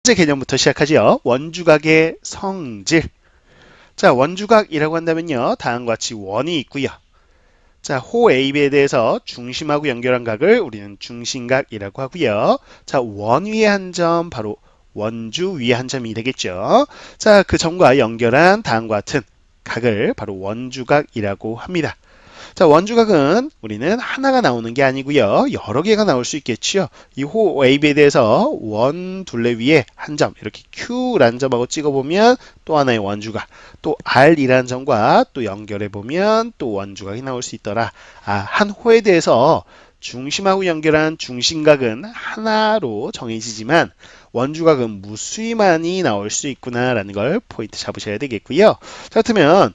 번째 개념부터 시작하지요. 원주각의 성질. 자, 원주각이라고 한다면요. 다음과 같이 원이 있고요. 자, 호 AB에 대해서 중심하고 연결한 각을 우리는 중심각이라고 하고요. 자, 원 위에 한 점, 바로 원주 위에 한 점이 되겠죠. 자, 그 점과 연결한 다음과 같은 각을 바로 원주각이라고 합니다. 자, 원주각은 우리는 하나가 나오는 게 아니고요. 여러 개가 나올 수 있겠지요. 이 호 AB에 대해서 원 둘레 위에 한 점, 이렇게 Q라는 점하고 찍어보면 또 하나의 원주각, 또 R이라는 점과 또 연결해보면 또 원주각이 나올 수 있더라. 한 호에 대해서 중심하고 연결한 중심각은 하나로 정해지지만 원주각은 무수히 많이 나올 수 있구나라는 걸 포인트 잡으셔야 되겠고요. 자, 그렇다면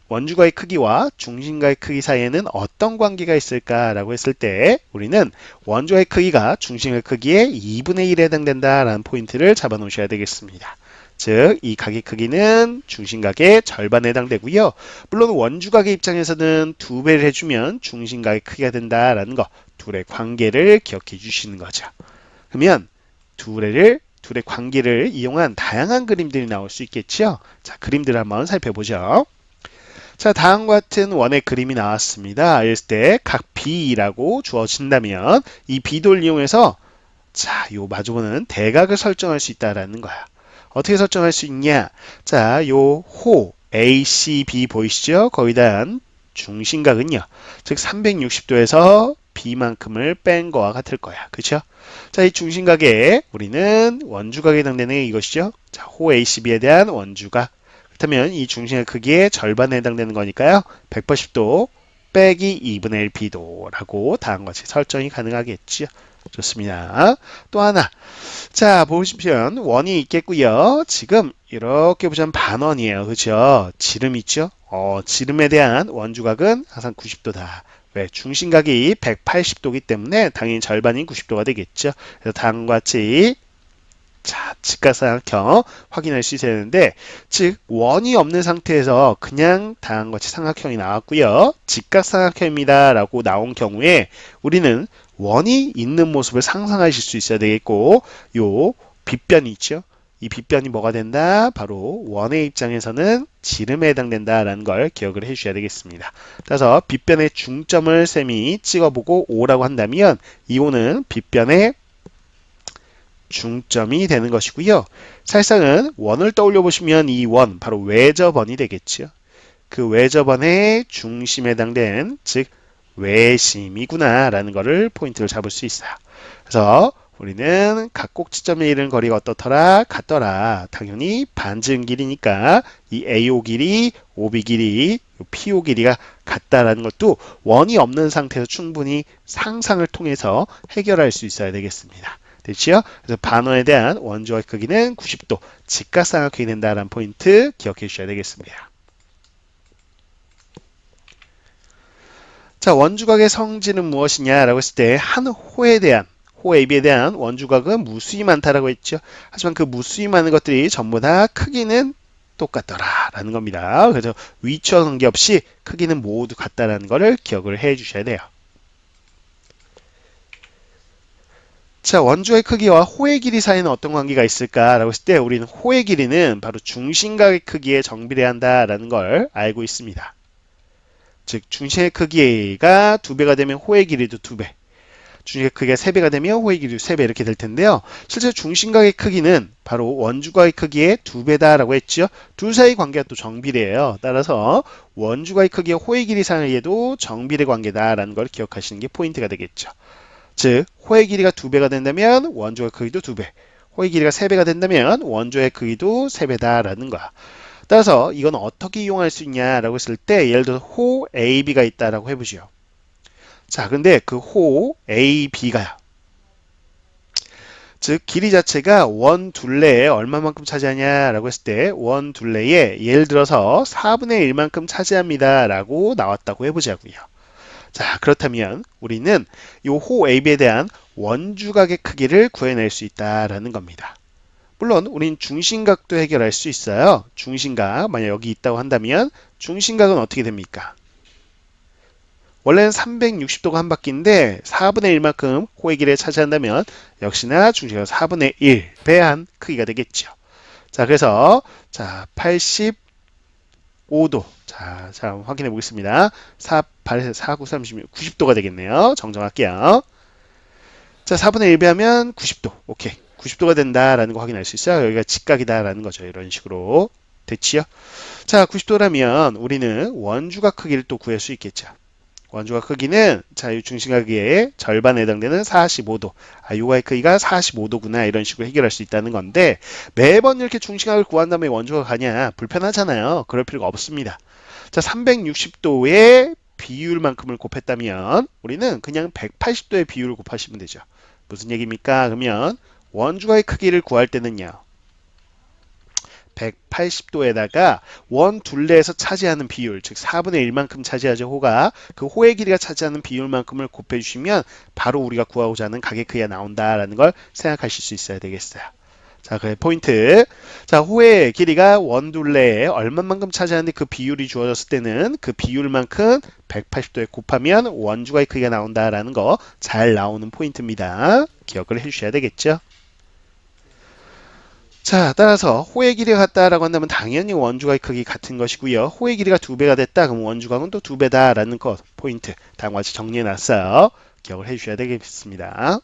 원주각의 크기와 중심각의 크기 사이에는 어떤 관계가 있을까라고 했을 때 우리는 원주각의 크기가 중심각의 크기의 2분의 1에 해당된다라는 포인트를 잡아 놓으셔야 되겠습니다. 즉, 이 각의 크기는 중심각의 절반에 해당되고요. 물론 원주각의 입장에서는 2배를 해주면 중심각의 크기가 된다라는 거, 둘의 관계를 기억해 주시는 거죠. 그러면 둘의 관계를 이용한 다양한 그림들이 나올 수 있겠죠. 자, 그림들을 한번 살펴보죠. 자, 다음과 같은 원의 그림이 나왔습니다. 이랬을 때 각 B라고 주어진다면 이 B도를 이용해서 자, 요 마주보는 대각을 설정할 수 있다라는 거야. 어떻게 설정할 수 있냐? 자, 요 호 ACB 보이시죠? 거기에 대한 중심각은요. 즉 360도에서 B만큼을 뺀 거와 같을 거야. 그렇죠? 자, 이 중심각에 우리는 원주각에 해당되는 게 이것이죠. 자, 호 ACB에 대한 원주각. 그렇다면 이 중심의 크기의 절반에 해당되는 거니까요. 180도 빼기 2분의 1 B도라고 다음과 같이 설정이 가능하겠지요. 좋습니다. 또 하나. 자, 보시면 원이 있겠고요. 지금 이렇게 보시면 반원이에요. 그렇죠? 지름 있죠? 지름에 대한 원주각은 항상 90도다. 왜? 중심각이 180도이기 때문에 당연히 절반인 90도가 되겠죠. 그래서 다음과 같이 자, 직각삼각형 확인할 수 있어야 되는데, 즉 원이 없는 상태에서 그냥 다음과 같이 삼각형이 나왔고요. 직각삼각형입니다 라고 나온 경우에 우리는 원이 있는 모습을 상상하실 수 있어야 되겠고, 요 빗변이 있죠. 이 빗변이 뭐가 된다? 바로 원의 입장에서는 지름에 해당된다라는 걸 기억을 해주셔야 되겠습니다. 따라서 빗변의 중점을 쌤이 찍어보고 O라고 한다면 이 O는 빗변의 중점이 되는 것이고요. 사실상은 원을 떠올려 보시면 이 원, 바로 외접원이 되겠죠. 그 외접원의 중심에 해당된, 즉 외심이구나 라는 것을 포인트를 잡을 수 있어요. 그래서 우리는 각 꼭지점에 이르는 거리가 어떻더라? 같더라. 당연히 반지름 길이니까 이 AO 길이, OB 길이, PO 길이가 같다라는 것도 원이 없는 상태에서 충분히 상상을 통해서 해결할 수 있어야 되겠습니다. 됐지요? 그래서 반원에 대한 원주각의 크기는 90도 직각삼각형이 된다는 포인트 기억해 주셔야 되겠습니다. 자, 원주각의 성질은 무엇이냐라고 했을 때 한 호에 대한 호 AB에 대한 원주각은 무수히 많다라고 했죠. 하지만 그 무수히 많은 것들이 전부 다 크기는 똑같더라라는 겁니다. 그래서 위치와 관계없이 크기는 모두 같다라는 것을 기억을 해 주셔야 돼요. 자, 원주의 크기와 호의 길이 사이에는 어떤 관계가 있을까라고 했을 때 우리는 호의 길이는 바로 중심각의 크기에 정비례한다라는 걸 알고 있습니다. 즉 중심의 크기가 2배가 되면 호의 길이도 2배, 중심의 크기가 3배가 되면 호의 길이도 3배 이렇게 될 텐데요. 실제 중심각의 크기는 바로 원주각의 크기의 2배다라고 했죠. 둘 사이 관계가 또 정비례해요. 따라서 원주각의 크기와 호의 길이 사이에도 정비례 관계다라는 걸 기억하시는 게 포인트가 되겠죠. 즉 호의 길이가 2배가 된다면 원주의 크기도 2배, 호의 길이가 3배가 된다면 원주의 크기도 3배다라는 거야. 따라서 이건 어떻게 이용할 수 있냐라고 했을 때 예를 들어서 호 AB가 있다라고 해보죠. 자, 근데 그 호 AB가 즉 길이 자체가 원 둘레에 얼마만큼 차지하냐라고 했을 때 원 둘레에 예를 들어서 4분의 1만큼 차지합니다 라고 나왔다고 해보자고요. 자, 그렇다면 우리는 이 호 AB에 대한 원주각의 크기를 구해낼 수 있다라는 겁니다. 물론 우린 중심각도 해결할 수 있어요. 중심각 만약 여기 있다고 한다면 중심각은 어떻게 됩니까? 원래는 360도가 한 바퀴인데 4분의 1만큼 호의 길이를 차지한다면 역시나 중심각 4분의 1 배한 크기가 되겠죠. 자, 그래서 자 85도 자 확인해 보겠습니다. 8에서 4, 9, 36, 90도가 되겠네요. 정정할게요. 자 4분의 1 배하면 90도. 오케이. 90도가 된다라는 거 확인할 수 있어요. 여기가 직각이다라는 거죠. 이런 식으로 됐지요. 자 90도라면 우리는 원주각 크기를 또 구할 수 있겠죠. 원주각 크기는 자, 이 중심각의 절반에 해당되는 45도. 요거의 크기가 45도구나. 이런 식으로 해결할 수 있다는 건데 매번 이렇게 중심각을 구한 다음에 원주각 가냐? 불편하잖아요. 그럴 필요가 없습니다. 자, 360도의 비율만큼을 곱했다면 우리는 그냥 180도의 비율을 곱하시면 되죠. 무슨 얘기입니까? 그러면 원주각의 크기를 구할 때는요. 180도에다가 원 둘레에서 차지하는 비율, 즉 4분의 1만큼 차지하죠, 호가. 그 호의 길이가 차지하는 비율만큼을 곱해주시면 바로 우리가 구하고자 하는 각의 크기가 나온다라는 걸 생각하실 수 있어야 되겠어요. 자, 그 포인트. 자, 호의 길이가 원 둘레에 얼마만큼 차지하는데 그 비율이 주어졌을 때는 그 비율만큼 180도에 곱하면 원주각의 크기가 나온다라는 거 잘 나오는 포인트입니다. 기억을 해주셔야 되겠죠. 자, 따라서 호의 길이가 같다라고 한다면 당연히 원주각의 크기 같은 것이고요. 호의 길이가 2배가 됐다. 그럼 원주각은 또 2배다라는 것 포인트 다음과 같이 정리해 놨어요. 기억을 해주셔야 되겠습니다.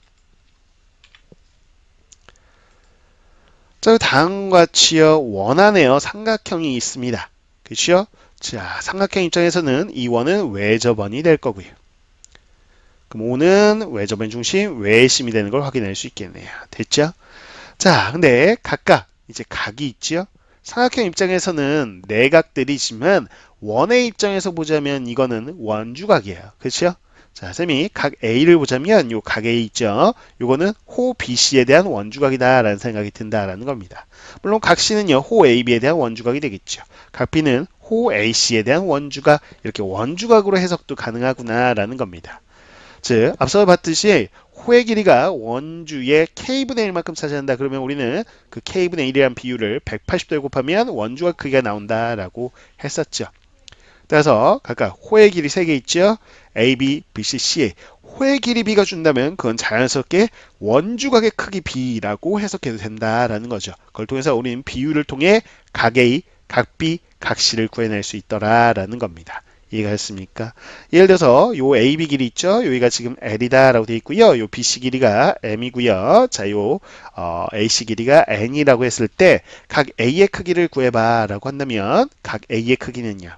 자, 다음과 같이요. 원안에요. 삼각형이 있습니다. 그렇죠? 자, 삼각형 입장에서는 이 원은 외접원이 될 거고요. 그럼 O는 외접원 중심, 외심이 되는 걸 확인할 수 있겠네요. 됐죠? 자, 근데 각각 이제 각이 있죠? 삼각형 입장에서는 내각들이지만 원의 입장에서 보자면 이거는 원주각이에요. 그렇죠? 자, 쌤이 각 A를 보자면 요 각 A 있죠? 요거는 호 BC에 대한 원주각이다라는 생각이 든다라는 겁니다. 물론 각 C는요, 호 AB에 대한 원주각이 되겠죠. 각 B는 호 AC에 대한 원주각, 이렇게 원주각으로 해석도 가능하구나라는 겁니다. 즉, 앞서 봤듯이 호의 길이가 원주의 k분의 1만큼 차지한다. 그러면 우리는 그 k분의 1이라는 비율을 180도에 곱하면 원주각 크기가 나온다라고 했었죠. 따라서 각각 호의 길이 3개 있죠. A, B, B, C, C에 호의 길이 B가 준다면 그건 자연스럽게 원주각의 크기 B라고 해석해도 된다라는 거죠. 그걸 통해서 우리는 비율을 통해 각 A, 각 B, 각 C를 구해낼 수 있더라라는 겁니다. 이해가 됐습니까? 예를 들어서 요 AB 길이 있죠? 여기가 지금 L이다라고 되어 있고요. 요 BC 길이가 M이고요. 자, 요 AC 길이가 N이라고 했을 때 각 A의 크기를 구해봐라고 한다면 각 A의 크기는요.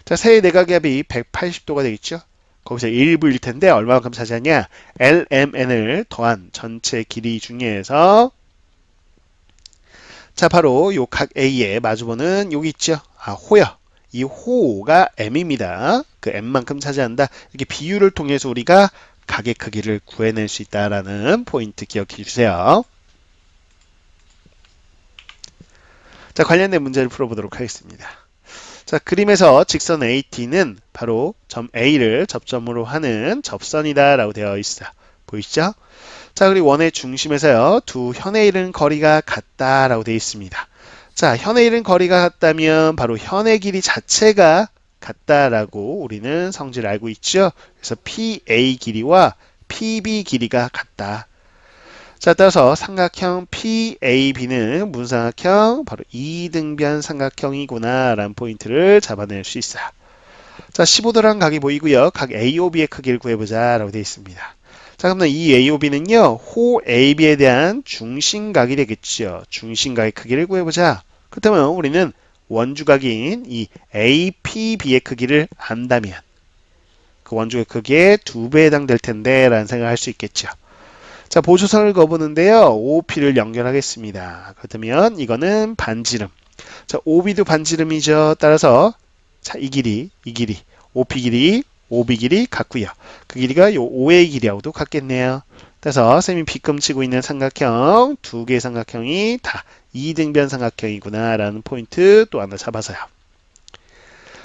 자, 세의 내각의 합이 180도가 되겠죠? 거기서 1부일 텐데 얼마만큼 차지하냐? LMN을 더한 전체 길이 중에서 자, 바로 요 각 A의 마주보는 여기 있죠? 호요. 이 호가 m입니다. 그 m만큼 차지한다. 이렇게 비율을 통해서 우리가 각의 크기를 구해낼 수 있다라는 포인트 기억해 주세요. 자, 관련된 문제를 풀어보도록 하겠습니다. 자, 그림에서 직선 AT는 바로 점 A를 접점으로 하는 접선이다라고 되어 있어. 보이시죠? 자, 그리고 원의 중심에서요, 두 현에 이르는 거리가 같다라고 되어 있습니다. 자, 현에 이른 거리가 같다면 바로 현의 길이 자체가 같다라고 우리는 성질을 알고 있죠. 그래서 PA 길이와 PB 길이가 같다. 자, 따라서 삼각형 PAB는 무슨 삼각형? 바로 이등변 삼각형이구나 라는 포인트를 잡아낼 수 있어요. 자, 15도라는 각이 보이고요. 각 AOB의 크기를 구해보자 라고 되어 있습니다. 자, 그러면 이 AOB는요, 호 AB에 대한 중심각이 되겠죠. 중심각의 크기를 구해보자. 그렇다면 우리는 원주각인 이 APB의 크기를 안다면 그 원주각 크기의 2배에 해당될 텐데 라는 생각을 할 수 있겠죠. 자, 보조선을 그어보는데요. OP를 연결하겠습니다. 그렇다면 이거는 반지름. 자, OB도 반지름이죠. 따라서 자, 이 길이 OP 길이 OB 길이 같고요. 그 길이가 요 OA 길이하고도 같겠네요. 그래서 쌤이 빗금치고 있는 삼각형, 2개의 삼각형이 다 이등변 삼각형이구나 라는 포인트 또 하나 잡아서요.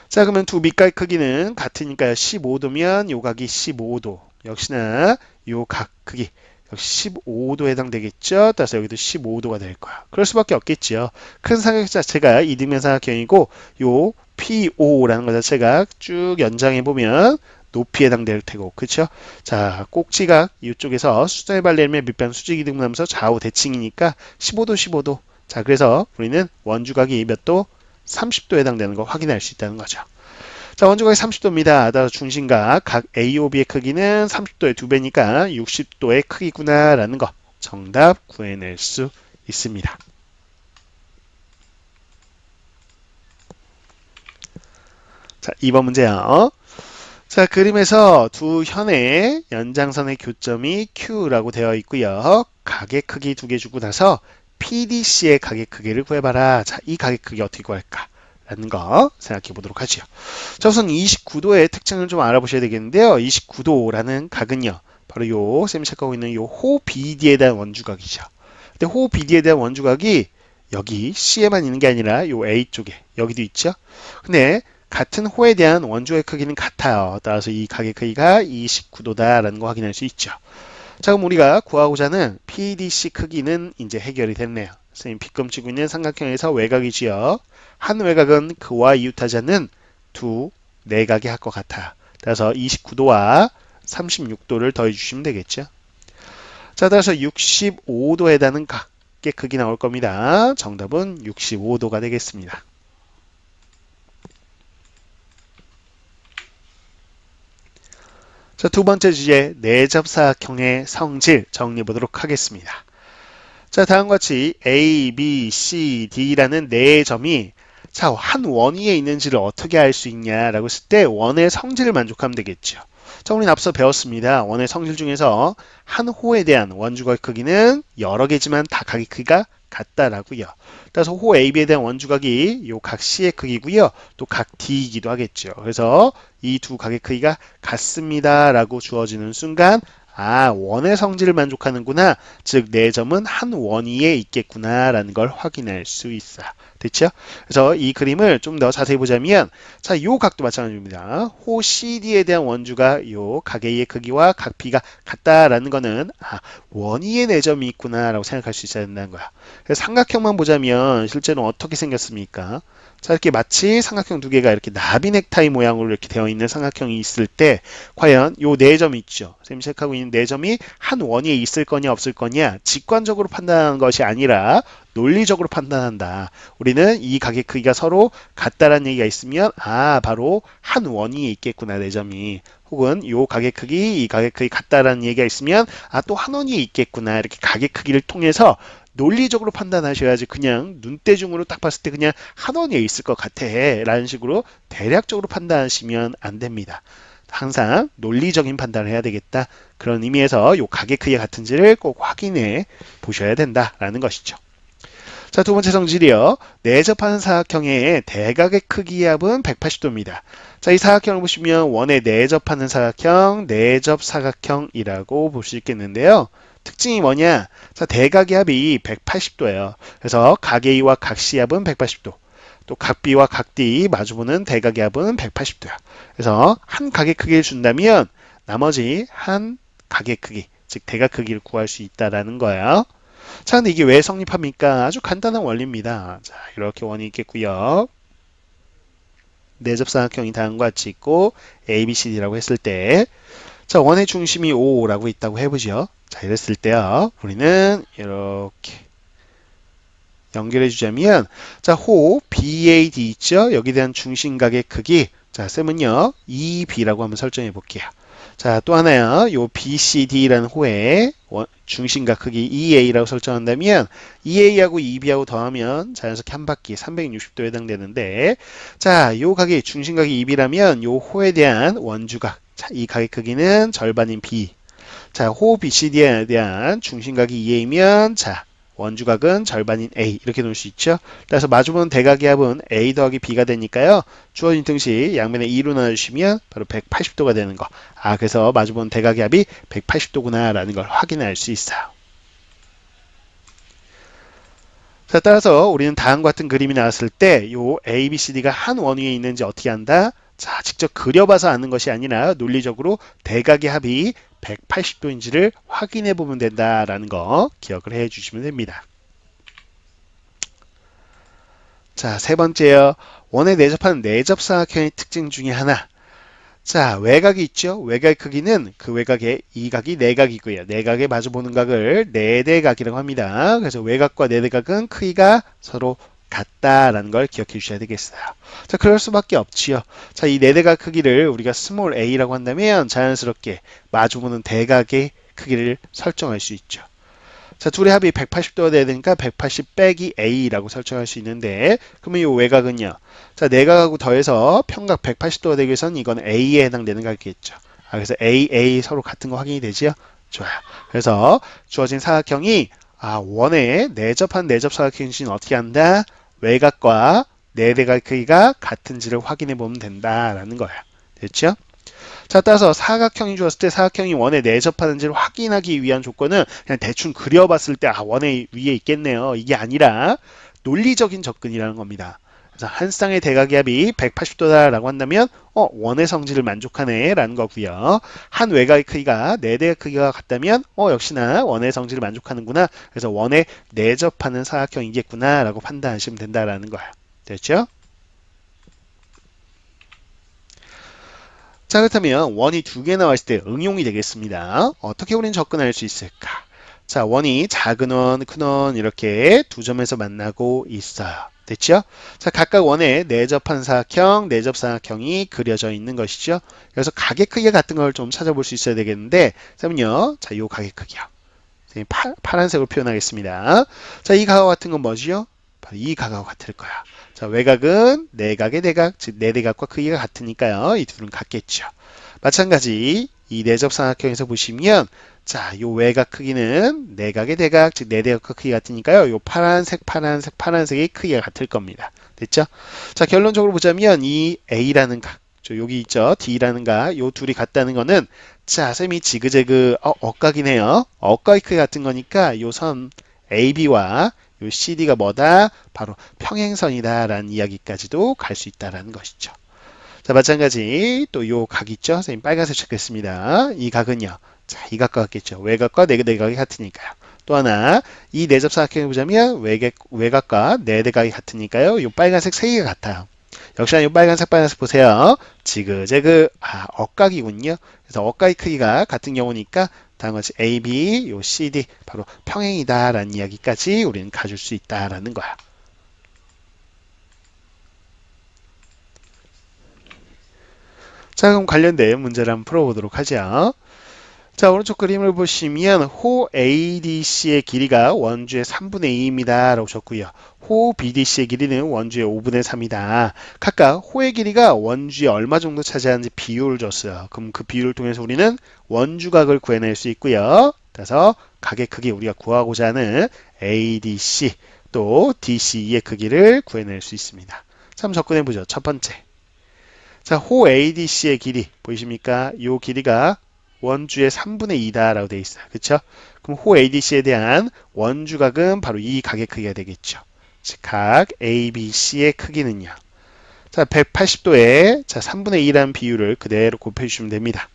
자, 그러면 두 밑각 크기는 같으니까요. 15도면 요 각이 15도. 역시나 요 각 크기 역시 15도에 해당되겠죠. 따라서 여기도 15도가 될 거야. 그럴 수밖에 없겠죠. 큰 삼각형 자체가 이등변 삼각형이고 요 PO라는 것 자체가 쭉 연장해 보면 높이에 해당될 테고, 그쵸? 자, 꼭지각 이쪽에서 수절발레면 밑변 수직이등분하면서 좌우 대칭이니까 15도, 15도. 자, 그래서 우리는 원주각이 몇 도? 30도에 해당되는 거 확인할 수 있다는 거죠. 자, 원주각이 30도입니다. 따라서 중심각 각 AOB의 크기는 30도의 2배니까 60도의 크기구나라는 거 정답 구해낼 수 있습니다. 자, 2번 문제요. 자, 그림에서 두 현의 연장선의 교점이 Q라고 되어 있고요. 각의 크기 2개 주고 나서 PDC의 각의 크기를 구해봐라. 자, 이 각의 크기 어떻게 구할까? 라는 거 생각해 보도록 하죠. 자, 우선 29도의 특징을 좀 알아보셔야 되겠는데요. 29도라는 각은요. 바로 요 쌤이 체크하고 있는 요 호 BD에 대한 원주각이죠. 근데 호 BD에 대한 원주각이 여기 C에만 있는 게 아니라 요 A 쪽에 여기도 있죠. 근데 같은 호에 대한 원주의 크기는 같아요. 따라서 이 각의 크기가 29도다라는 거 확인할 수 있죠. 자, 그럼 우리가 구하고자 하는 PDC 크기는 이제 해결이 됐네요. 선생님 빗금치고 있는 삼각형에서 외곽이지요. 한 외곽은 그와 이웃하지 않는 두 내각의 합과 같아요. 따라서 29도와 36도를 더해 주시면 되겠죠. 자, 따라서 65도에 해당하는 각의 크기 나올 겁니다. 정답은 65도가 되겠습니다. 자, 두 번째 주제 내접사각형의 성질 정리해 보도록 하겠습니다. 자, 다음과 같이 A, B, C, D라는 네 점이 자, 한 원 위에 있는지를 어떻게 알 수 있냐라고 했을 때 원의 성질을 만족하면 되겠죠. 자, 우리는 앞서 배웠습니다. 원의 성질 중에서 한 호에 대한 원주각의 크기는 여러 개지만 다 각의 크기가 같다라고요. 따라서 호 AB에 대한 원주각이 요 각 C의 크기고요. 또 각 D이기도 하겠죠. 그래서 이 두 각의 크기가 같습니다라고 주어지는 순간 아, 원의 성질을 만족하는구나. 즉, 네 점은 한 원 위에 있겠구나라는 걸 확인할 수 있어요. 됐죠? 그래서 이 그림을 좀 더 자세히 보자면 자, 요 각도 마찬가지입니다. 호 CD에 대한 원주가 요 각 A의 크기와 각 B가 같다라는 거는 아, 원 위에 네 점이 있구나라고 생각할 수 있어야 된다는 거야. 그래서 삼각형만 보자면 실제로 어떻게 생겼습니까? 자, 이렇게 마치 삼각형 두 개가 이렇게 나비 넥타이 모양으로 이렇게 되어 있는 삼각형이 있을 때 과연 요 네 점 있죠. 쌤이 체크하고 있는 네 점이 한 원위에 있을 거냐 없을 거냐 직관적으로 판단하는 것이 아니라 논리적으로 판단한다. 우리는 이 각의 크기가 서로 같다라는 얘기가 있으면 아, 바로 한 원위에 있겠구나, 네 점이. 혹은 요 각의 크기, 이 각의 크기 같다라는 얘기가 있으면 아, 또 한 원위에 있겠구나. 이렇게 각의 크기를 통해서 논리적으로 판단하셔야지 그냥 눈대중으로 딱 봤을 때 그냥 한 원위에 있을 것 같아 라는 식으로 대략적으로 판단하시면 안 됩니다. 항상 논리적인 판단을 해야 되겠다. 그런 의미에서 요 각의 크기가 같은지를 꼭 확인해 보셔야 된다라는 것이죠. 자, 두 번째 성질이요. 내접하는 사각형의 대각의 크기의 합은 180도입니다. 자, 이 사각형을 보시면 원에 내접하는 사각형, 내접 사각형이라고 볼 수 있겠는데요. 특징이 뭐냐? 자, 대각의 합이 180도예요. 그래서 각 A와 각 C 합은 180도. 또 각 B와 각 D 마주보는 대각의 합은 180도야. 그래서 한 각의 크기를 준다면 나머지 한 각의 크기, 즉 대각 크기를 구할 수 있다라는 거예요. 자, 근데 이게 왜 성립합니까? 아주 간단한 원리입니다. 자, 이렇게 원이 있겠고요. 내접사각형이 다음과 같이 있고 ABCD라고 했을 때 자, 원의 중심이 O라고 있다고 해보죠. 자, 이랬을 때요. 우리는 이렇게 연결해 주자면 자, 호 BAD 있죠? 여기에 대한 중심각의 크기 자, 쌤은요 2B라고 한번 설정해 볼게요. 자, 또 하나요. 요 BCD라는 호의 중심각 크기 2A라고 설정한다면 2A하고 2B하고 더하면 자연스럽게 한 바퀴 360도에 해당되는데 자, 요 각이 중심각이 2B라면 요 호에 대한 원주각 자, 이 각의 크기는 절반인 B 자, 호 BCD에 대한 중심각이 2A면 자, 원주각은 절반인 A 이렇게 놓을 수 있죠. 따라서 마주보는 대각의 합은 A 더하기 B가 되니까요. 주어진 등식 양면에 2로 나눠주시면 바로 180도가 되는 거. 아, 그래서 마주보는 대각의 합이 180도구나 라는 걸 확인할 수 있어요. 자, 따라서 우리는 다음과 같은 그림이 나왔을 때 요 A, B, C, D가 한 원위에 있는지 어떻게 한다? 자, 직접 그려봐서 아는 것이 아니라 논리적으로 대각의 합이 180도인지를 확인해 보면 된다라는 거 기억을 해 주시면 됩니다. 자, 세 번째요. 원에 내접하는 내접사각형의 특징 중에 하나. 자, 외곽이 있죠? 외곽의 크기는 그 외곽의 이 각이 내각이고요. 내각에 마주보는 각을 내대각이라고 합니다. 그래서 외곽과 내대각은 크기가 서로 같다라는 걸 기억해 주셔야 되겠어요. 자, 그럴 수밖에 없지요. 자, 이 내대각 크기를 우리가 스몰 a라고 한다면 자연스럽게 마주보는 대각의 크기를 설정할 수 있죠. 자, 둘의 합이 180도가 돼야 되니까 180 빼기 a라고 설정할 수 있는데, 그러면 이 외곽은요. 자, 내각하고 더해서 평각 180도가 되기 위해서는 이건 a에 해당되는 각이겠죠. 그래서 a 서로 같은 거 확인이 되지요? 좋아요. 그래서 주어진 사각형이 원에 내접한 내접 사각형인지는 어떻게 한다? 외곽과 내대각 크기가 같은지를 확인해 보면 된다라는 거예요. 됐죠? 자, 따라서 사각형이 주었을 때 사각형이 원에 내접하는지를 확인하기 위한 조건은 그냥 대충 그려봤을 때 원의 위에 있겠네요. 이게 아니라 논리적인 접근이라는 겁니다. 그래서 한 쌍의 대각의 합이 180도다라고 한다면 원의 성질을 만족하네 라는 거고요. 한 외곽의 크기가 내대각 크기가 같다면 역시나 원의 성질을 만족하는구나. 그래서 원에 내접하는 사각형이겠구나 라고 판단하시면 된다라는 거예요. 됐죠? 자, 그렇다면 원이 두 개 나와 있을 때 응용이 되겠습니다. 어떻게 우리는 접근할 수 있을까? 자, 원이 작은 원, 큰 원 이렇게 두 점에서 만나고 있어요. 됐죠? 자, 각각 원에 내접한 사각형, 내접 사각형이 그려져 있는 것이죠. 그래서 각의 크기가 같은 걸 좀 찾아볼 수 있어야 되겠는데, 그러면요, 자, 요 각의 크기요. 파란색으로 표현하겠습니다. 자, 이 각과 같은 건 뭐지요? 바로 이 각하고 같을 거야. 자, 외곽은 내각의 대각, 즉 내대각과 크기가 같으니까요. 이 둘은 같겠죠. 마찬가지 이 내접삼각형에서 보시면 자, 요 외곽 크기는 내각의 대각, 즉 내대각과 크기 같으니까요. 요 파란색의 크기가 같을 겁니다. 됐죠? 자, 결론적으로 보자면 이 A라는 각, 여기 있죠? D라는 각, 요 둘이 같다는 거는 자, 쌤이 지그재그 억각이네요. 억각의 크기 같은 거니까 요 선 AB와 요 CD가 뭐다? 바로 평행선이다라는 이야기까지도 갈 수 있다라는 것이죠. 자, 마찬가지 또 요 각 있죠? 선생님 빨간색 쳤겠습니다. 이 각은요. 자, 이 각과 같겠죠. 외곽과 내각이 같으니까요. 또 하나 이 내접사각형을 보자면 외곽과 내대각이 같으니까요. 요 빨간색 세 개가 같아요. 역시나 이 빨간색 보세요. 지그재그 억각이군요. 그래서 억각의 크기가 같은 경우니까 다음과 같이 AB, 요 CD 바로 평행이다라는 이야기까지 우리는 가질 수 있다라는 거야. 자, 그럼 관련된 문제를 한번 풀어보도록 하죠. 자, 오른쪽 그림을 보시면 호 ADC의 길이가 원주의 3분의 2입니다. 라고 줬고요. 호 BDC의 길이는 원주의 5분의 3이다. 각각 호의 길이가 원주에 얼마 정도 차지하는지 비율을 줬어요. 그럼 그 비율을 통해서 우리는 원주각을 구해낼 수 있고요. 그래서 각의 크기 우리가 구하고자 하는 ADC 또 DCE의 크기를 구해낼 수 있습니다. 자, 한번 접근해보죠. 첫 번째. 자, 호 ADC의 길이 보이십니까? 이 길이가 원주의 3분의 2다라고 되어 있어요. 그렇죠? 그럼 호 ADC에 대한 원주각은 바로 이 각의 크기가 되겠죠. 즉, 각 ABC의 크기는요. 자, 180도에 자, 3분의 2라는 비율을 그대로 곱해주시면 됩니다.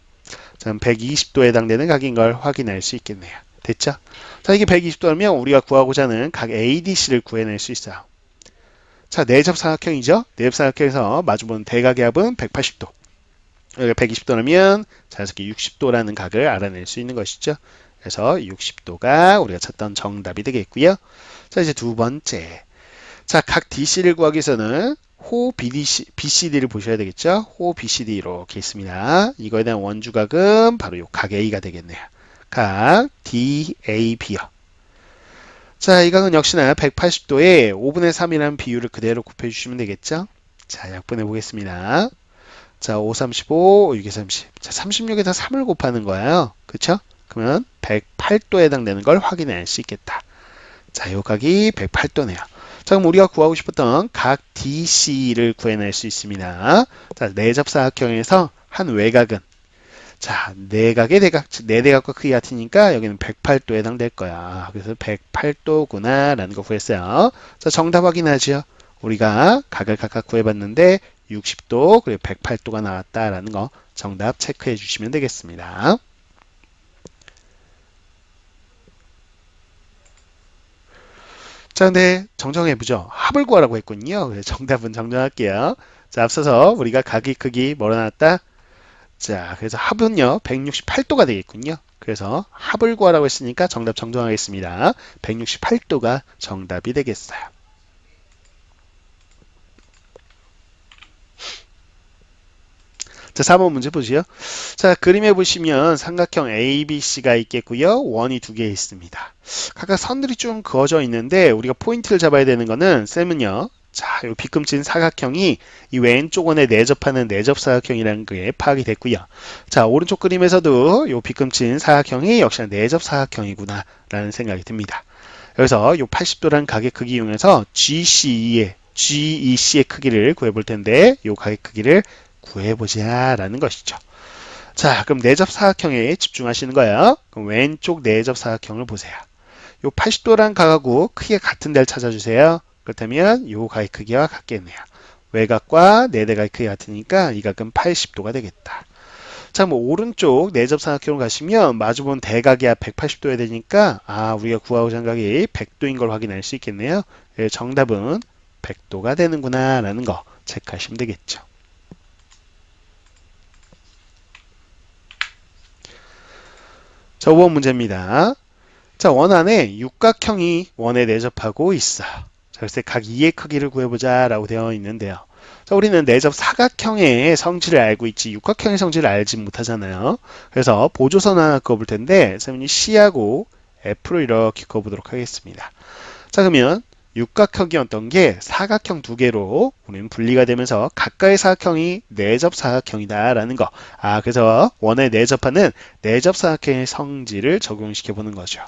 자, 120도에 해당되는 각인 걸 확인할 수 있겠네요. 됐죠? 자, 이게 120도라면 우리가 구하고자 하는 각 ADC를 구해낼 수 있어요. 자, 내접사각형이죠? 내접사각형에서 마주보는 대각의 합은 180도. 여기가 120도라면 자연스럽게 60도라는 각을 알아낼 수 있는 것이죠. 그래서 60도가 우리가 찾던 정답이 되겠고요. 자, 이제 두 번째. 자, 각 DC를 구하기 위해서는 호 BCD를 보셔야 되겠죠. 호 BCD 이렇게 있습니다. 이거에 대한 원주각은 바로 요 각 A가 되겠네요. 각 DAB요. 자, 이 각은 역시나 180도에 5분의 3이라는 비율을 그대로 곱해주시면 되겠죠. 자, 약분해 보겠습니다. 자, 5, 35, 6에 30. 자, 36에다 3을 곱하는 거예요. 그쵸? 그러면 108도에 해당되는 걸 확인할 수 있겠다. 자, 요 각이 108도네요. 자, 그럼 우리가 구하고 싶었던 각 DC를 구해낼 수 있습니다. 자, 내접사각형에서 한 외곽은 자, 내각의 대각, 즉 내대각과 크기 같으니까 여기는 108도에 해당될 거야. 그래서 108도구나 라는 거 구했어요. 자, 정답 확인하죠. 우리가 각을 각각 구해봤는데 60도 그리고 108도가 나왔다라는 거 정답 체크해 주시면 되겠습니다. 자, 근데 정정해보죠. 합을 구하라고 했군요. 그래서 정답은 정정할게요. 자, 앞서서 우리가 각의 크기 뭐로 나왔다? 자, 그래서 합은요, 168도가 되겠군요. 그래서 합을 구하라고 했으니까 정답 정정하겠습니다. 168도가 정답이 되겠어요. 자, 4번 문제 보시죠. 자, 그림에 보시면 삼각형 ABC가 있겠고요. 원이 두 개 있습니다. 각각 선들이 좀 그어져 있는데 우리가 포인트를 잡아야 되는 거는 쌤은요. 자, 요 비금진 사각형이 이 왼쪽 원에 내접하는 내접사각형이라는 게 파악이 됐고요. 자, 오른쪽 그림에서도 요 비금진 사각형이 역시나 내접사각형이구나 라는 생각이 듭니다. 여기서 요 80도라는 가게 크기 이용해서 GEC의 크기를 구해볼 텐데 요 가게 크기를 구해보자 라는 것이죠. 자, 그럼 내접사각형에 집중하시는 거예요. 그럼 왼쪽 내접사각형을 보세요. 요 80도란 각하고 크기가 같은 데를 찾아주세요. 그렇다면 요 각의 크기와 같겠네요. 외곽과 내대각의 크기가 같으니까 이 각은 80도가 되겠다. 자, 뭐 오른쪽 내접사각형으로 가시면 마주본 대각이 180도여야 되니까 우리가 구하고자 하는 각이 100도인 걸 확인할 수 있겠네요. 예, 정답은 100도가 되는구나 라는 거 체크하시면 되겠죠. 자, 5번 문제입니다. 자, 원 안에 육각형이 원에 내접하고 있어. 자, 그래서 각 2의 크기를 구해보자 라고 되어 있는데요. 자, 우리는 내접 사각형의 성질을 알고 있지 육각형의 성질을 알지 못하잖아요. 그래서 보조선 하나 그어볼 텐데 쌤이 C하고 F로 이렇게 그어보도록 하겠습니다. 자, 그러면 육각형이었던 게 사각형 두 개로 우리는 분리가 되면서 각각의 사각형이 내접 사각형이다 라는 거. 그래서 원에 내접하는 내접 사각형의 성질을 적용시켜 보는 거죠.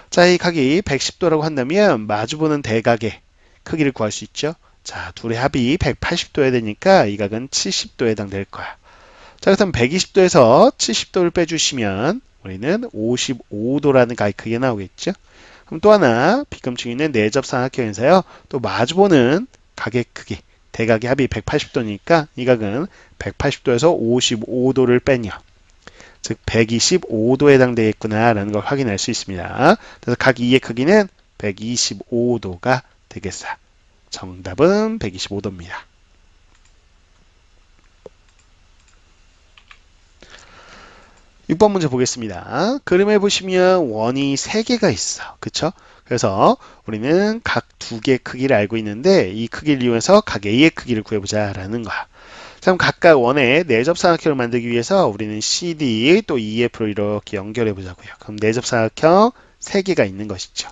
자, 이 각이 110도라고 한다면 마주보는 대각의 크기를 구할 수 있죠. 자, 둘의 합이 180도여야 되니까 이 각은 70도에 해당될 거야. 자, 그렇다면 120도에서 70도를 빼주시면 우리는 55도라는 각의 크기가 나오겠죠. 그럼 또 하나 비금층 있는 내접 사각형에서요. 또 마주보는 각의 크기, 대각의 합이 180도니까 이 각은 180도에서 55도를 빼냐. 즉 125도에 해당되겠구나 라는 걸 확인할 수 있습니다. 그래서 각 2의 크기는 125도가 되겠어요. 정답은 125도입니다. 6번 문제 보겠습니다. 그림에 보시면 원이 3개가 있어. 그쵸? 그래서 우리는 각 2개의 크기를 알고 있는데 이 크기를 이용해서 각 A의 크기를 구해보자 라는 거야. 자, 그럼 각각 원의 내접사각형을 만들기 위해서 우리는 CD 또 EF로 이렇게 연결해 보자고요. 그럼 내접사각형 3개가 있는 것이죠.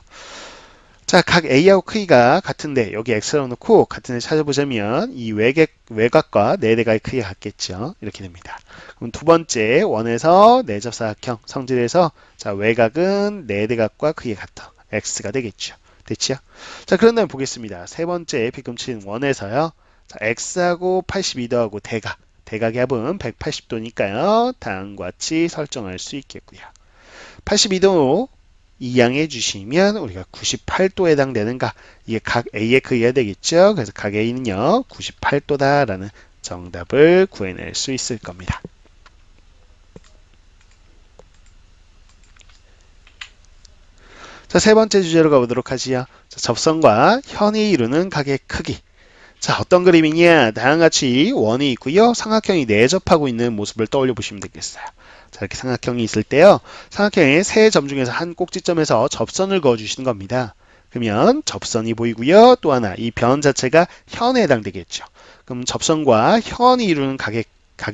자, 각 A하고 크기가 같은데 여기 X라고 놓고 같은 데 찾아보자면 이 외곽과 내대각의 크기가 같겠죠. 이렇게 됩니다. 그럼 두 번째 원에서 내접사각형 성질에서 자, 외곽은 내대각과 크기가 같아. X가 되겠죠. 됐죠? 자, 그런 다음에 보겠습니다. 세 번째 비금친 원에서요. 자, X하고 82도하고 대각의 합은 180도니까요. 다음과 같이 설정할 수 있겠고요. 82도 이항해 주시면 우리가 98도에 해당되는가? 이게 각 A의 크기가 되겠죠. 그래서 각 A는요 98도다라는 정답을 구해낼 수 있을 겁니다. 자, 세 번째 주제로 가보도록 하지요. 자, 접선과 현이 이루는 각의 크기. 자, 어떤 그림이냐? 다음과 같이 원이 있고요. 삼각형이 내접하고 있는 모습을 떠올려 보시면 되겠어요. 자, 이렇게 삼각형이 있을 때요. 삼각형의 세 점 중에서 한 꼭지점에서 접선을 그어 주시는 겁니다. 그러면 접선이 보이고요. 또 하나 이 변 자체가 현에 해당되겠죠. 그럼 접선과 현이 이루는 각이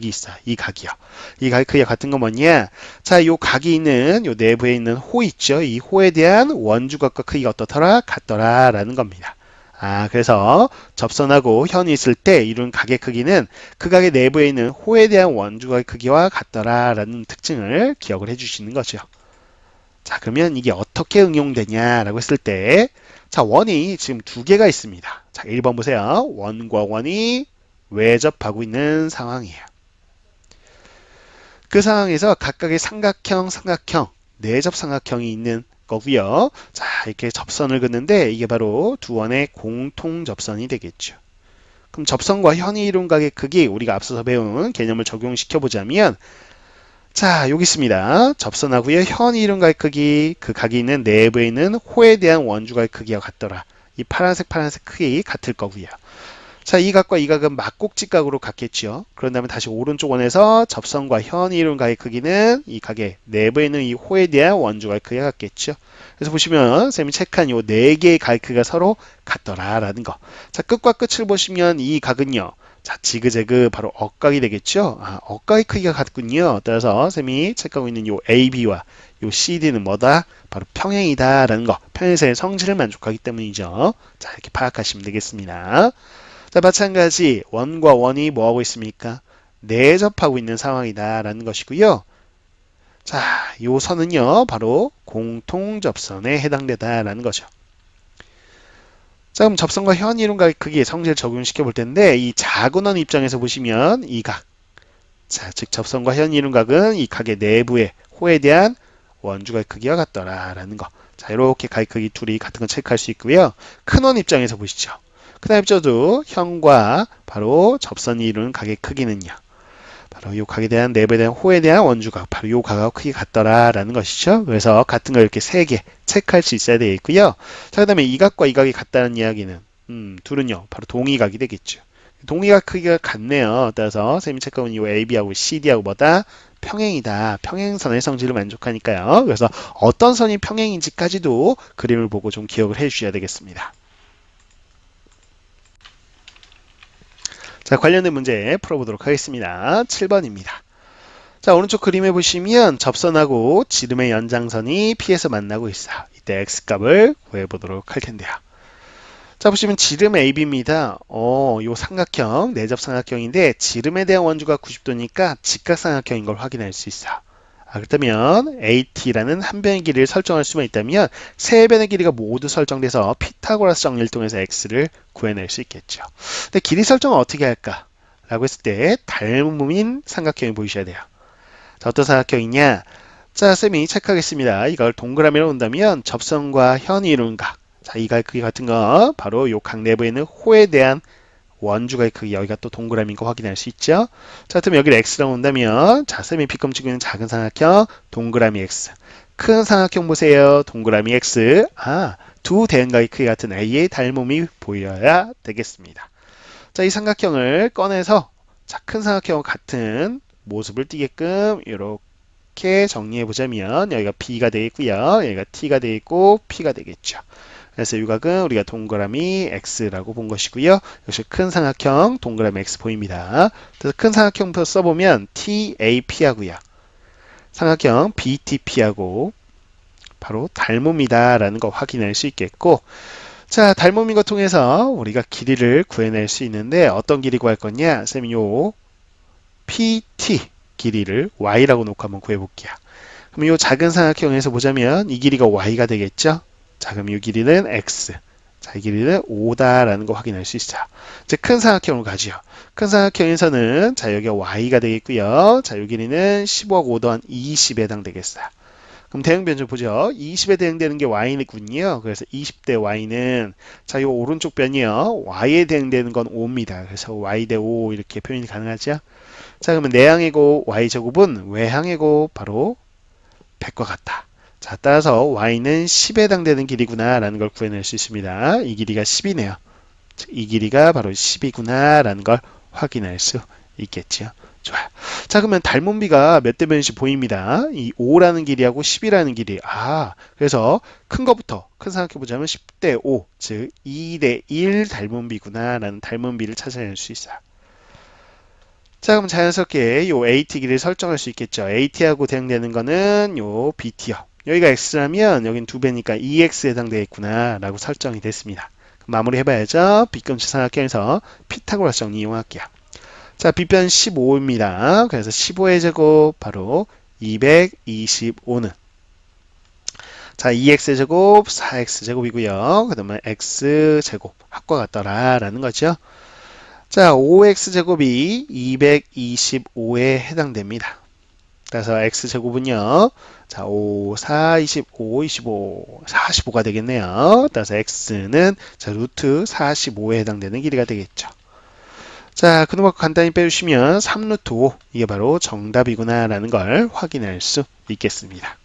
있어요. 이 각이요. 이 각의 크기가 같은 건 뭐냐? 자, 요 각이 있는 요 내부에 있는 호 있죠. 이 호에 대한 원주각과 크기가 어떻더라? 같더라라는 겁니다. 그래서 접선하고 현이 있을 때 이룬 각의 크기는 그 각의 내부에 있는 호에 대한 원주각의 크기와 같더라라는 특징을 기억을 해주시는 거죠. 자, 그러면 이게 어떻게 응용되냐라고 했을 때, 자, 원이 지금 2개가 있습니다. 자, 1번 보세요. 원과 원이 외접하고 있는 상황이에요. 그 상황에서 각각의 삼각형, 내접 삼각형이 있는 거고요. 자, 이렇게 접선을 긋는데 이게 바로 두 원의 공통 접선이 되겠죠. 그럼 접선과 현이 이룬 각의 크기 우리가 앞서서 배운 개념을 적용시켜 보자면 자, 여기 있습니다. 접선하고요. 현이 이룬 각의 크기, 그 각이 있는 내부에 있는 호에 대한 원주각의 크기와 같더라. 이 파란색 크기 같을 거고요. 자, 이 각과 이 각은 막곡직각으로 같겠죠. 그런 다음에 다시 오른쪽 원에서 접선과 현 이룬 각의 크기는 이 각의 내부에 있는 이 호에 대한 원주각의 크기가 같겠죠. 그래서 보시면 쌤이 체크한 요 네 개의 각의 크기가 서로 같더라라는 거. 자, 끝과 끝을 보시면 이 각은요. 자, 지그재그 바로 억각이 되겠죠. 아, 억각의 크기가 같군요. 따라서 쌤이 체크하고 있는 요 AB와 요 CD는 뭐다? 바로 평행이다라는 거. 평행선의 성질을 만족하기 때문이죠. 자, 이렇게 파악하시면 되겠습니다. 자, 마찬가지 원과 원이 뭐하고 있습니까? 내접하고 있는 상황이다라는 것이고요. 자, 요 선은요, 바로 공통접선에 해당되다라는 거죠. 자, 그럼 접선과 현 이론각의 크기에 성질을 적용시켜 볼 텐데, 이 작은 원 입장에서 보시면 이 각, 자, 즉 접선과 현 이론각은 이 각의 내부의 호에 대한 원주각의 크기와 같더라라는 거. 자, 이렇게 각의 크기 둘이 같은 거 체크할 수 있고요. 큰 원 입장에서 보시죠. 그 다음에 저도 현과 바로 접선이 이루는 각의 크기는요. 바로 이 각에 대한 내부에 대한 호에 대한 원주각, 바로 이 각하고 크기 같더라라는 것이죠. 그래서 같은 걸 이렇게 세 개 체크할 수 있어야 되겠고요. 자, 그 다음에 이 각과 이 각이 같다는 이야기는 둘은요, 바로 동의각이 되겠죠. 동의각 크기가 같네요. 따라서 쌤이 체크하면 이 AB하고 CD하고 뭐다? 평행이다. 평행선의 성질을 만족하니까요. 그래서 어떤 선이 평행인지까지도 그림을 보고 좀 기억을 해 주셔야 되겠습니다. 자, 관련된 문제 풀어보도록 하겠습니다. 7번입니다. 자, 오른쪽 그림에 보시면 접선하고 지름의 연장선이 P에서 만나고 있어요. 이때 X값을 구해보도록 할 텐데요. 자, 보시면 지름 AB입니다. 요 삼각형, 내접 삼각형인데 지름에 대한 원주가 90도니까 직각삼각형인 걸 확인할 수 있어요. 그렇다면 AT라는 한 변의 길이를 설정할 수만 있다면 세 변의 길이가 모두 설정돼서 피타고라스 정리를 통해서 X를 구해낼 수 있겠죠. 근데 길이 설정을 어떻게 할까? 라고 했을 때 닮음인 삼각형이 보이셔야 돼요. 자, 어떤 삼각형이냐? 자, 쌤이 체크하겠습니다. 이걸 동그라미로 온다면 접선과 현이 이루는 각. 자, 이 각 크기 같은 거 바로 요 각 내부에 있는 호에 대한 원주각의 크기, 여기가 또 동그라미인 거 확인할 수 있죠. 자, 그럼 여기를 X라고 온다면 자, 쌤이 B검 치고 있는 작은 삼각형 동그라미 X, 큰 삼각형 보세요. 동그라미 X. 두 대응각의 크기 같은 A의 닮음이 보여야 되겠습니다. 자, 이 삼각형을 꺼내서 자, 큰 삼각형과 같은 모습을 띠게끔 이렇게 정리해 보자면 여기가 B가 되겠고요. 여기가 T가 되겠고 P가 되겠죠. 그래서 유각은 우리가 동그라미 X라고 본 것이고요. 역시 큰 삼각형 동그라미 X 보입니다. 그래서 큰 삼각형 써보면 TAP 하고요. 삼각형 BTP 하고 바로 닮음이다 라는 거 확인할 수 있겠고, 자, 닮음인 거 통해서 우리가 길이를 구해낼 수 있는데 어떤 길이 구할 거냐? 쌤이 요 PT 길이를 Y라고 놓고 한번 구해볼게요. 그럼 요 작은 삼각형에서 보자면 이 길이가 Y가 되겠죠? 자, 그럼 이 길이는 X. 자, 이 길이는 5다라는 거 확인할 수 있어요. 이제 큰 삼각형으로 가죠. 큰 삼각형에서는 자, 여기가 Y가 되겠고요. 자, 이 길이는 15하고 5 더한 20에 해당되겠어요. 그럼 대응 변조 보죠. 20에 대응되는 게 Y군요. 그래서 20대 Y는 자, 이 오른쪽 변이요. Y에 대응되는 건 5입니다. 그래서 Y 대 5 이렇게 표현이 가능하죠. 자, 그러면 내항이고 Y제곱은 외항이고 바로 100과 같다. 자, 따라서 y는 10에 해당되는 길이구나 라는 걸 구해낼 수 있습니다. 이 길이가 10이네요. 즉, 이 길이가 바로 10이구나 라는 걸 확인할 수 있겠죠. 좋아요. 자, 그러면 닮은비가 몇 대 몇인지 보입니다. 이 5라는 길이하고 10이라는 길이. 그래서 큰 거부터 큰 생각해 보자면 10대 5, 즉 2대 1 닮은비구나 라는 닮은비를 찾아낼 수 있어요. 자, 그럼 자연스럽게 요 AT 길이를 설정할 수 있겠죠. AT하고 대응되는 거는 요 BT요. 여기가 X라면 여긴 2배니까 2X에 해당되겠구나 라고 설정이 됐습니다. 마무리 해봐야죠. B검치 삼각형에서 피타고라스 정리 이용할게요. 자, B변 15입니다. 그래서 15의 제곱 바로 225는 자, 2x의 제곱 4x 제곱이고요. 그 다음에 x제곱 합과 같더라 라는 거죠. 자, 5x 제곱이 225에 해당됩니다. 그래서 x제곱은요. 자, 5, 4, 25, 25, 45가 되겠네요. 따라서 x는 자, 루트 45에 해당되는 길이가 되겠죠. 자, 그 놈을 간단히 빼주시면 3루트 5, 이게 바로 정답이구나 라는 걸 확인할 수 있겠습니다.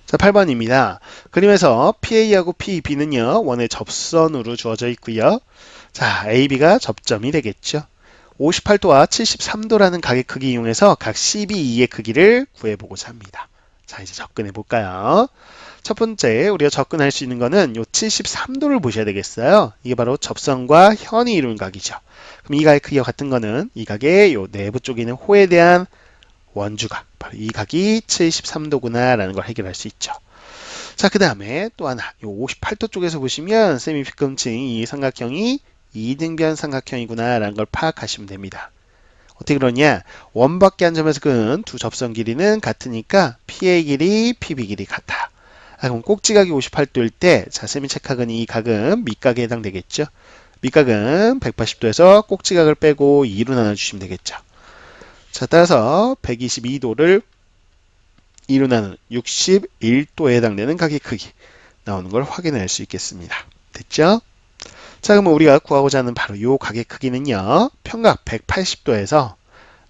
자, 8번입니다. 그림에서 PA하고 PB는요, 원의 접선으로 주어져 있고요. 자, AB가 접점이 되겠죠. 58도와 73도라는 각의 크기 이용해서 각 CBE의 크기를 구해보고자 합니다. 자, 이제 접근해 볼까요? 첫 번째, 우리가 접근할 수 있는 거는 요 73도를 보셔야 되겠어요. 이게 바로 접선과 현이 이룬 각이죠. 그럼 이 각의 크기와 같은 거는 이 각의 요 내부 쪽에 있는 호에 대한 원주각, 바로 이 각이 73도구나 라는 걸 해결할 수 있죠. 자, 그 다음에 또 하나, 요 58도 쪽에서 보시면 쌤이 빗금칭 이 삼각형이 이등변 삼각형이구나 라는 걸 파악하시면 됩니다. 어떻게 그러냐? 원밖에 한 점에서 그은 두 접선 길이는 같으니까 PA 길이, PB 길이 같아. 그럼 꼭지각이 58도일 때, 자, 쌤이 체크한 이 각은 밑각에 해당되겠죠? 밑각은 180도에서 꼭지각을 빼고 2로 나눠주시면 되겠죠. 자, 따라서 122도를 2로 나누는 61도에 해당되는 각의 크기 나오는 걸 확인할 수 있겠습니다. 됐죠? 자, 그러면 우리가 구하고자 하는 바로 이 각의 크기는요. 평각 180도에서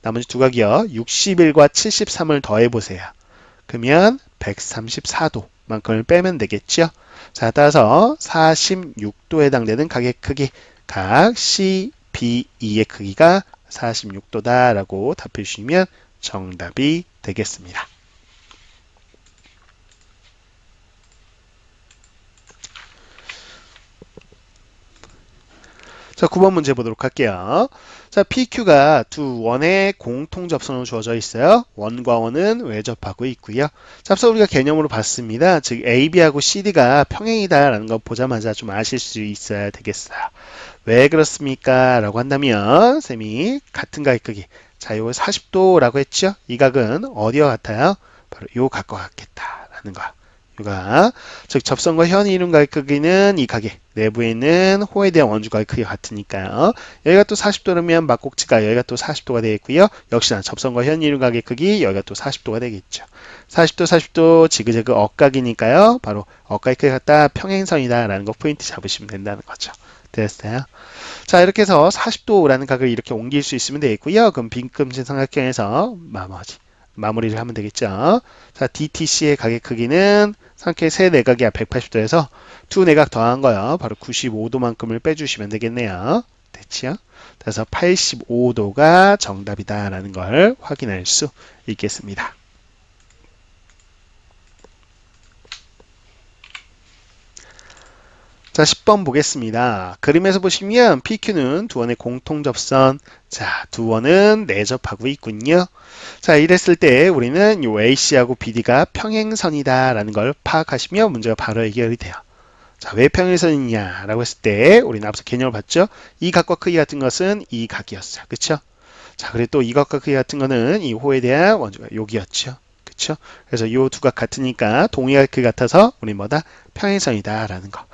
나머지 두 각이요. 61과 73을 더해보세요. 그러면 134도만큼을 빼면 되겠죠. 자, 따라서 46도에 해당되는 각의 크기, 각 CBE의 크기가 46도다라고 답해 주시면 정답이 되겠습니다. 자, 9번 문제 보도록 할게요. 자, PQ가 두 원의 공통 접선으로 주어져 있어요. 원과 원은 외접하고 있고요. 자, 앞서 우리가 개념으로 봤습니다. 즉 AB하고 CD가 평행이다라는 거 보자마자 좀 아실 수 있어야 되겠어요. 왜 그렇습니까? 라고 한다면 쌤이 같은 각의 크기, 자, 이거 40도라고 했죠? 이 각은 어디와 같아요? 바로 이 각과 같겠다라는 거. 이가 즉 접선과 현이 이룬 각의 크기는 이 각의 내부에 있는 호에 대한 원주각의 크기가 같으니까요. 여기가 또 40도라면 막꼭지가 여기가 또 40도가 되겠고요. 역시나 접선과 현이 이룬 각의 크기 여기가 또 40도가 되겠죠. 40도 40도 지그재그 억각이니까요. 바로 억각의 크기가 같다 평행선이다 라는 거 포인트 잡으시면 된다는 거죠. 됐어요? 자, 이렇게 해서 40도라는 각을 이렇게 옮길 수 있으면 되겠고요. 그럼 빈금진 삼각형에서 마무리를 하면 되겠죠. 자, DTC의 각의 크기는 삼각형의 세 내각이 180도에서 두 내각 더한 거요. 바로 95도만큼을 빼주시면 되겠네요. 됐죠? 그래서 85도가 정답이다라는 걸 확인할 수 있겠습니다. 자, 10번 보겠습니다. 그림에서 보시면 PQ는 두 원의 공통 접선, 자, 두 원은 내접하고 있군요. 자, 이랬을 때 우리는 요 AC하고 BD가 평행선이다 라는 걸 파악하시면 문제가 바로 해결이 돼요. 자, 왜 평행선이냐 라고 했을 때 우리는 앞서 개념을 봤죠. 이 각과 크기 같은 것은 이 각이었어요. 그쵸? 자, 그리고 또 이 각과 크기 같은 거는 이 호에 대한 원주가 여기였죠. 그쵸? 그래서 이 두 각 같으니까 동의할 그 같아서 우리 뭐다? 평행선이다 라는 거.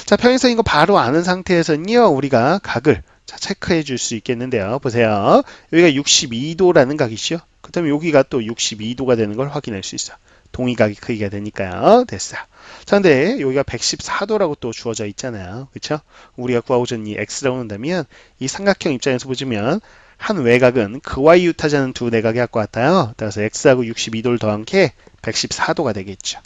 자, 평행선인 거 바로 아는 상태에서는요, 우리가 각을 자, 체크해 줄 수 있겠는데요. 보세요. 여기가 62도라는 각이죠. 그 다음에 여기가 또 62도가 되는 걸 확인할 수 있어요. 동의각의 크기가 되니까요. 됐어요. 자, 근데 여기가 114도라고 또 주어져 있잖아요. 그쵸? 우리가 구하고자 하는 이 x라고 한다면 이 삼각형 입장에서 보시면 한 외곽은 그와 이웃하자는 두 내각의 합과 같아요. 따라서 x하고 62도를 더한 게 114도가 되겠죠.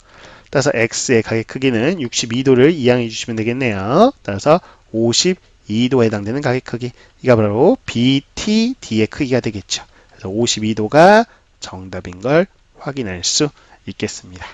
따라서 x의 각의 크기는 62도를 이항해 주시면 되겠네요. 따라서 52도에 해당되는 각의 크기. 이가 바로 BTD의 크기가 되겠죠. 그래서 52도가 정답인 걸 확인할 수 있겠습니다.